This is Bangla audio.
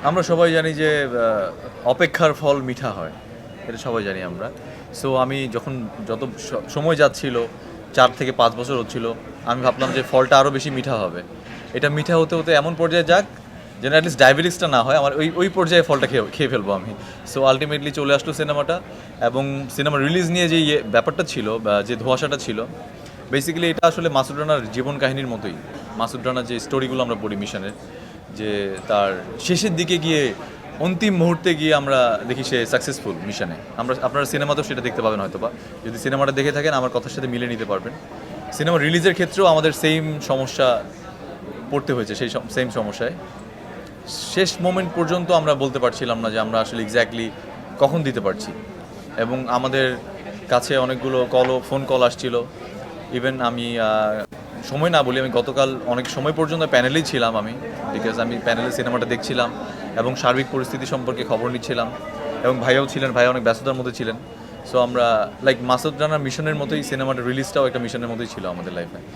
আমরা সবাই জানি যে অপেক্ষার ফল মিঠা হয়। এটা সবাই জানি আমরা। সো আমি যখন যত সময় যাচ্ছিল ৪ থেকে ৫ বছর হচ্ছিল, আমি ভাবলাম যে ফলটা আরও বেশি মিঠা হবে। এটা মিঠা হতে, হতে এমন পর্যায়ে যাক যেন অ্যাটলিস্ট ডায়াবেটিসটা না হয়। আমার ওই পর্যায়ে ফলটা খেয়ে ফেলবো আমি। সো আল্টিমেটলি চলে আসলো সিনেমাটা এবং সিনেমা রিলিজ নিয়ে যে ব্যাপারটা ছিল বা যে ধোঁয়াশাটা ছিল, বেসিক্যালি এটা আসলে মাসুদ রানার জীবন কাহিনীর মতোই। মাসুদ রানার যে স্টোরিগুলো আমরা পড়ি মিশনের, যে তার শেষের দিকে গিয়ে অন্তিম মুহূর্তে গিয়ে আমরা দেখি সে সাকসেসফুল মিশনে। আপনারা সিনেমাতেও সেটা দেখতে পাবেন হয়তোবা। যদি সিনেমাটা দেখে থাকেন আমার কথার সাথে মিলে নিতে পারবেন। সিনেমা রিলিজের ক্ষেত্রেও আমাদের সেম সমস্যা পড়তে হয়েছে, সেই সেম সমস্যায় শেষ মোমেন্ট পর্যন্ত আমরা বলতে পারছিলাম না যে আমরা আসলে এক্স্যাক্টলি কখন দিতে পারছি। এবং আমাদের কাছে অনেকগুলো ফোন কল আসছিল। ইভেন আমি সময় না বলি, আমি গতকাল অনেক সময় পর্যন্ত প্যানেলেই ছিলাম আমি, বিকজ আমি প্যানেলে সিনেমাটা দেখছিলাম এবং সার্বিক পরিস্থিতি সম্পর্কে খবর নিচ্ছিলাম। এবং ভাইয়াও ছিলেন, ভাইয়া অনেক ব্যস্ততার মধ্যে ছিলেন। সো আমরা লাইক মাসুদ রানার মিশনের মতোই সিনেমাটা রিলিজটাও একটা মিশনের মতোই ছিল আমাদের লাইফে।